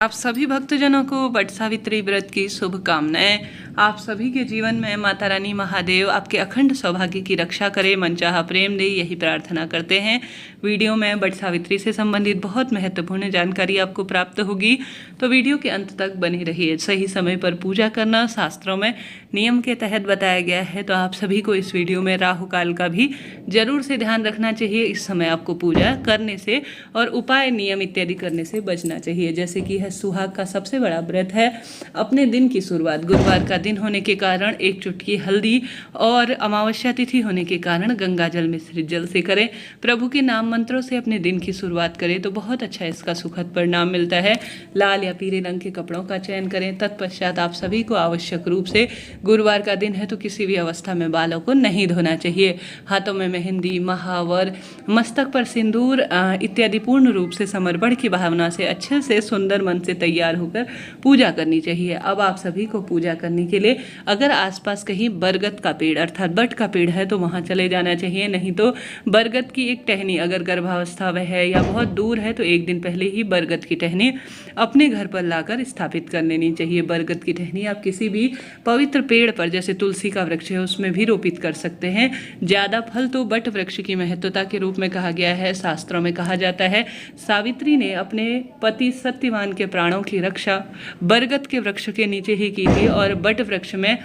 आप सभी भक्तजनों को वट सावित्री व्रत की शुभकामनाएं। आप सभी के जीवन में माता रानी महादेव आपके अखंड सौभाग्य की रक्षा करे, मनचाहा प्रेम दे, यही प्रार्थना करते हैं। वीडियो में वट सावित्री से संबंधित बहुत महत्वपूर्ण जानकारी आपको प्राप्त होगी, तो वीडियो के अंत तक बनी रहिए। सही समय पर पूजा करना शास्त्रों में नियम के तहत बताया गया है, तो आप सभी को इस वीडियो में राहु काल का भी जरूर से ध्यान रखना चाहिए। इस समय आपको पूजा करने से और उपाय नियम इत्यादि करने से बचना चाहिए। जैसे कि सुहाग का सबसे बड़ा व्रत है। अपने दिन की शुरुआत गुरुवार का दिन होने के कारण एक चुटकी हल्दी और अमावस्या तिथि होने के कारण गंगा जल मिश्रित जल से करें। प्रभु के नाम मंत्रों से अपने दिन की शुरुआत करें तो बहुत अच्छा इसका सुखद परिणाम मिलता है। लाल या पीले रंग के कपड़ों का चयन करें। तत्पश्चात आप सभी को आवश्यक रूप से गुरुवार का दिन है तो किसी भी अवस्था में बालों को नहीं धोना चाहिए। हाथों में मेहंदी, महावर, मस्तक पर सिंदूर इत्यादि पूर्ण रूप से समर्पण की भावना से अच्छे से सुंदर मन से तैयार होकर पूजा करनी चाहिए। अब आप सभी को पूजा करने के लिए अगर आसपास कहीं बरगद का पेड़ अर्थात बट का पेड़ है तो वहां चले जाना चाहिए। नहीं तो बरगद की एक टहनी अगर गर्भावस्था में है या बहुत दूर है तो एक दिन पहले ही बरगद की टहनी अपने घर पर लाकर स्थापित कर लेनी चाहिए। बरगद की टहनी आप किसी भी पवित्र पेड़ पर, जैसे तुलसी का वृक्ष है, उसमें भी रोपित कर सकते हैं। ज्यादा फल तो बट वृक्ष की महत्वता के रूप में कहा गया है। शास्त्रों में कहा जाता है सावित्री ने अपने पति सत्यवान के प्राणों की रक्षा बरगद के वृक्ष के नीचे ही की थी और बट वृक्ष में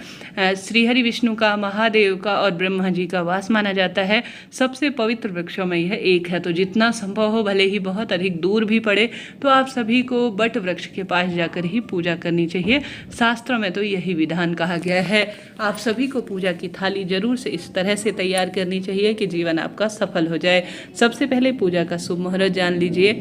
श्रीहरि विष्णु का, महादेव का और ब्रह्मा जी का वास माना जाता है। सबसे पवित्र वृक्षों में यह एक है, तो जितना संभव हो, भले ही बहुत अधिक दूर भी पड़े, तो आप सभी को बट वृक्ष के पास जाकर ही पूजा करनी चाहिए। शास्त्रों में तो यही विधान कहा गया है। आप सभी को पूजा की थाली जरूर से इस तरह से तैयार करनी चाहिए कि जीवन आपका सफल हो जाए। सबसे पहले पूजा का शुभ मुहूर्त जान लीजिए।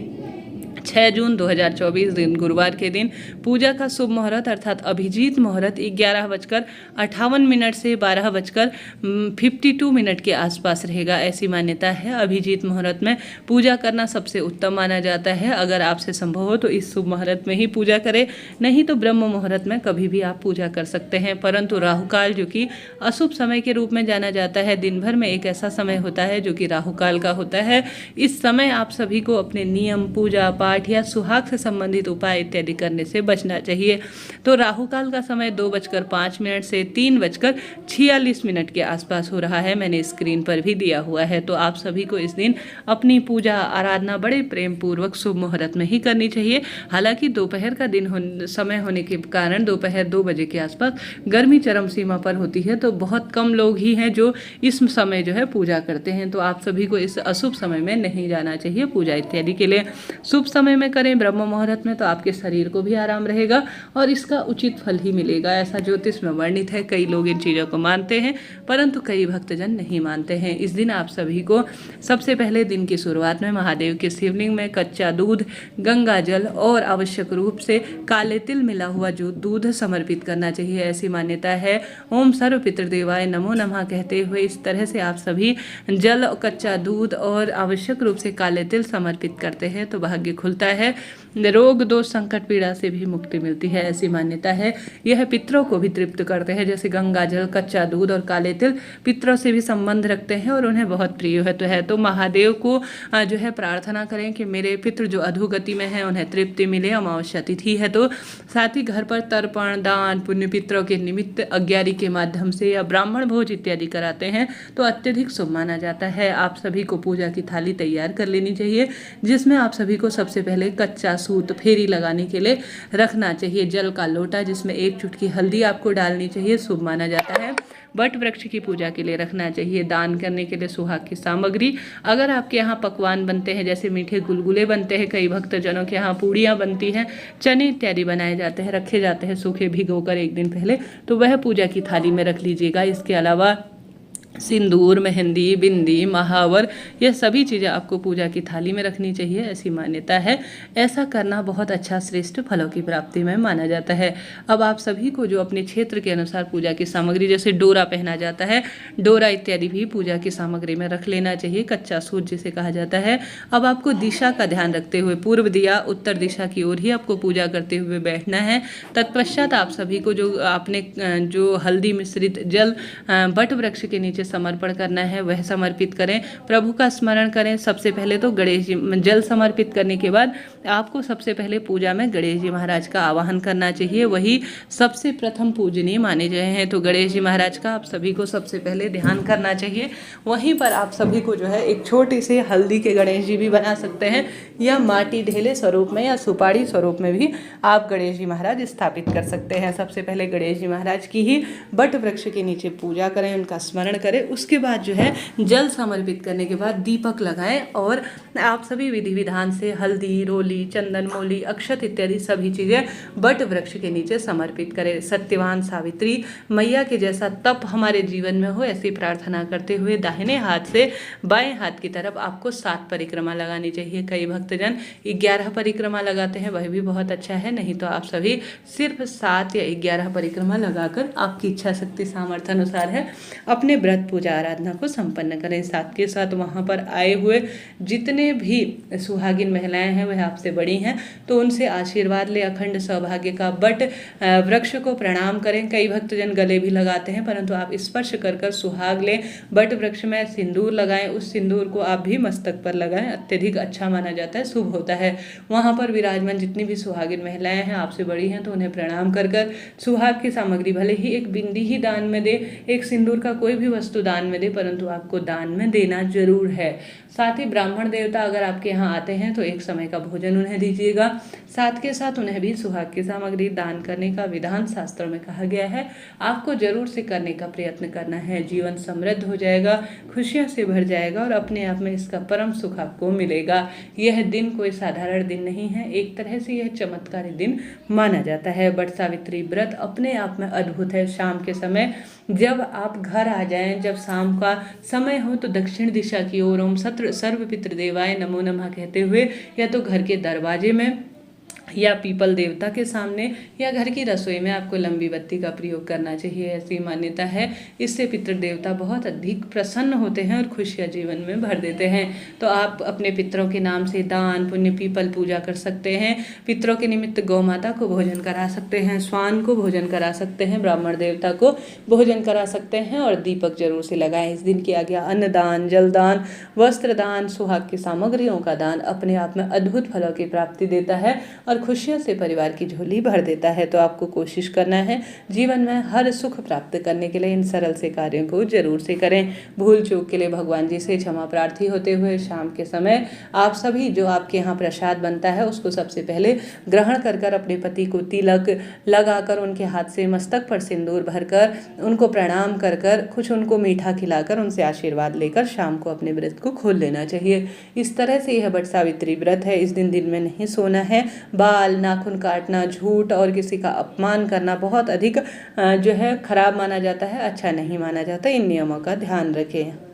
6 जून 2024 दिन गुरुवार के दिन पूजा का शुभ मुहूर्त अर्थात अभिजीत मुहूर्त 11:58 से 12:52 के आसपास रहेगा, ऐसी मान्यता है। अभिजीत मुहूर्त में पूजा करना सबसे उत्तम माना जाता है। अगर आपसे संभव हो तो इस शुभ मुहूर्त में ही पूजा करें, नहीं तो ब्रह्म मुहूर्त में कभी भी आप पूजा कर सकते हैं। परंतु राहु काल, जो कि अशुभ समय के रूप में जाना जाता है, दिन भर में एक ऐसा समय होता है जो कि राहु काल का होता है। इस समय आप सभी को अपने नियम, पूजा पाठ या सुहाग से संबंधित उपाय इत्यादि करने से बचना चाहिए। तो राहु काल का समय 2:05 से 3:46 के आसपास हो रहा है। मैंने स्क्रीन पर भी दिया हुआ है। तो आप सभी को इस दिन अपनी पूजा आराधना बड़े प्रेम पूर्वक शुभ मुहूर्त में ही करनी चाहिए। हालांकि दोपहर का दिन समय होने के कारण दोपहर 2 बजे के आसपास गर्मी चरम सीमा पर होती है, तो बहुत कम लोग ही हैं जो इस समय जो है पूजा करते हैं। तो आप सभी को इस अशुभ समय में नहीं जाना चाहिए पूजा इत्यादि के लिए। शुभ समय में करें ब्रह्म मुहूर्त में, तो आपके शरीर को भी आराम रहेगा और इसका उचित फल ही मिलेगा, ऐसा ज्योतिष में वर्णित है। कई लोग इन चीज़ों को मानते हैं परंतु कई भक्तजन नहीं मानते हैं। इस दिन आप सभी को सबसे पहले दिन की शुरुआत में महादेव के शिवलिंग में कच्चा दूध, गंगा जल और आवश्यक रूप से काले तिल मिला हुआ जो दूध समर्पित करना चाहिए, ऐसी मान्यता है। ओम सर्व पितृदेवाय नमो नमः कहते हुए इस तरह से आप सभी जल, कच्चा दूध और आवश्यक रूप से काले तिल समर्पित करते हैं तो भाग्य खुलता है। रोग, दोष, संकट, पीड़ा से भी मुक्ति मिलती है, ऐसी मान्यता है। यह पितरों को भी तृप्त करते हैं। जैसे गंगा जल, कच्चा दूध और काले तिल पितरों से भी संबंध रखते हैं और उन्हें बहुत प्रिय है। तो महादेव को जो है प्रार्थना करें कि मेरे पितृ जो अधोगति में है उन्हें तृप्ति मिले। अमावस्या तिथि है तो साथ ही घर पर तर्पण, दान, पुण्य पितरों के निमित्त अज्ञारी के माध्यम से या ब्राह्मण भोज इत्यादि कराते हैं तो अत्यधिक शुभ माना जाता है। आप सभी को पूजा की थाली तैयार कर लेनी चाहिए, जिसमें आप सभी को सबसे पहले कच्चा सूत फेरी लगाने के लिए रखना चाहिए। जल का लोटा जिसमें एक चुटकी हल्दी आपको डालनी चाहिए, शुभ माना जाता है। वट वृक्ष की पूजा के लिए रखना चाहिए। दान करने के लिए सुहाग की सामग्री, अगर आपके यहाँ पकवान बनते हैं, जैसे मीठे गुलगुले बनते हैं, कई भक्तजनों के यहाँ पूड़ियाँ बनती हैं, चने इत्यादि बनाए जाते हैं, रखे जाते हैं सूखे भिगोकर एक दिन पहले, तो वह पूजा की थाली में रख लीजिएगा। इसके अलावा सिंदूर, मेहंदी, बिंदी, महावर, यह सभी चीज़ें आपको पूजा की थाली में रखनी चाहिए, ऐसी मान्यता है। ऐसा करना बहुत अच्छा श्रेष्ठ फलों की प्राप्ति में माना जाता है। अब आप सभी को जो अपने क्षेत्र के अनुसार पूजा की सामग्री, जैसे डोरा पहना जाता है, डोरा इत्यादि भी पूजा की सामग्री में रख लेना चाहिए, कच्चा सूत जिसे कहा जाता है। अब आपको दिशा का ध्यान रखते हुए पूर्व दिया उत्तर दिशा की ओर ही आपको पूजा करते हुए बैठना है। तत्पश्चात आप सभी को जो आपने जो हल्दी मिश्रित जल बट वृक्ष के नीचे नीचे समर्पण करना है वह समर्पित करें। प्रभु का स्मरण करें। सबसे पहले तो गणेश जी जल समर्पित करने के बाद आपको सबसे पहले पूजा में गणेश जी महाराज का आवाहन करना चाहिए, वही सबसे प्रथम पूजनीय माने गए हैं। तो गणेश जी महाराज का आप सभी को सबसे पहले ध्यान करना चाहिए। वहीं पर आप सभी को जो है एक छोटे से हल्दी के गणेश जी भी बना सकते हैं, या माटी ढेले स्वरूप में या सुपारी स्वरूप में भी आप गणेश जी महाराज स्थापित कर सकते हैं। सबसे पहले गणेश जी महाराज की ही बट वृक्ष के नीचे पूजा करें, उनका स्मरण करें। उसके बाद जो है जल समर्पित करने के बाद दीपक लगाएं और आप सभी विधि विधान से हल्दी, रोली, चंदन, मोली, अक्षत इत्यादि सभी चीज़ें बट वृक्ष के नीचे समर्पित करें। सत्यवान सावित्री मैया के जैसा तप हमारे जीवन में हो, ऐसी प्रार्थना करते हुए दाहिने हाथ से बाएं हाथ की तरफ आपको 7 परिक्रमा लगानी चाहिए। कई भक्तजन 11 परिक्रमा लगाते हैं, वह भी बहुत अच्छा है। नहीं तो आप सभी सिर्फ 7 या 11 परिक्रमा लगाकर आपकी इच्छा शक्ति सामर्थ्य अनुसार है अपने व्रत पूजा आराधना को संपन्न करें। साथ के साथ वहाँ पर आए हुए जितने भी सुहागिन महिलाएं हैं वह आपसे बड़ी हैं, तो उनसे आशीर्वाद ले। अखंड सौभाग्य का बट वृक्ष को प्रणाम करें। कई भक्तजन गले भी लगाते हैं, परंतु आप स्पर्श कर कर सुहाग लें। बट वृक्ष में सिंदूर लगाएं, उस सिंदूर को आप भी मस्तक पर लगाएं, अत्यधिक अच्छा माना जाता है, शुभ होता है। वहाँ पर विराजमान जितनी भी सुहागिन महिलाएं हैं आपसे बड़ी हैं, तो उन्हें प्रणाम कर कर सुहाग की सामग्री भले ही एक बिंदी ही दान में दे, एक सिंदूर का कोई भी वस्तु दान में दे, परंतु आपको दान में देना जरूर है। साथ ही ब्राह्मण देवता अगर आपके यहाँ आते हैं तो एक समय का भोजन उन्हें दीजिएगा। साथ के साथ उन्हें भी सुहाग की सामग्री दान करने का विधान शास्त्रों में कहा गया है, आपको जरूर से करने का प्रयत्न करना है। जीवन समृद्ध हो जाएगा, खुशियाँ से भर जाएगा और अपने आप में इसका परम सुख आपको मिलेगा। यह दिन कोई साधारण दिन नहीं है, एक तरह से यह चमत्कारी दिन माना जाता है। बट सावित्री व्रत अपने आप में अद्भुत है। शाम के समय जब आप घर आ जाएं, जब शाम का समय हो, तो दक्षिण दिशा की ओर ओम सर्व पितृदेवाय नमो नमः कहते हुए या तो घर के दरवाजे में या पीपल देवता के सामने या घर की रसोई में आपको लंबी बत्ती का प्रयोग करना चाहिए। ऐसी मान्यता है, इससे पितृ देवता बहुत अधिक प्रसन्न होते हैं और खुशियाँ जीवन में भर देते हैं। तो आप अपने पितरों के नाम से दान पुण्य पीपल पूजा कर सकते हैं। पितरों के निमित्त गौ माता को भोजन करा सकते हैं, स्वान को भोजन करा सकते हैं, ब्राह्मण देवता को भोजन करा सकते हैं और दीपक जरूर से लगाएं। इस दिन किया गया अन्नदान, जलदान, वस्त्र दान, सुहाग की सामग्रियों का दान अपने आप में अद्भुत फलों की प्राप्ति देता है और खुशियों से परिवार की झोली भर देता है। तो आपको कोशिश करना है जीवन में हर सुख प्राप्त करने के लिए इन सरल से कार्यों को जरूर से करें। भूल चूक के लिए भगवान जी से क्षमा प्रार्थी होते हुए शाम के समय आप सभी जो आपके यहाँ प्रसाद बनता है उसको सबसे पहले ग्रहण कर कर अपने पति को तिलक लगाकर उनके हाथ से मस्तक पर सिंदूर भरकर उनको प्रणाम कर कर कुछ उनको मीठा खिलाकर उनसे आशीर्वाद लेकर शाम को अपने व्रत को खोल लेना चाहिए। इस तरह से यह बट सावित्री व्रत है। इस दिन में नहीं सोना है, बाल नाखून काटना, झूठ और किसी का अपमान करना बहुत अधिक जो है खराब माना जाता है, अच्छा नहीं माना जाता। इन नियमों का ध्यान रखें।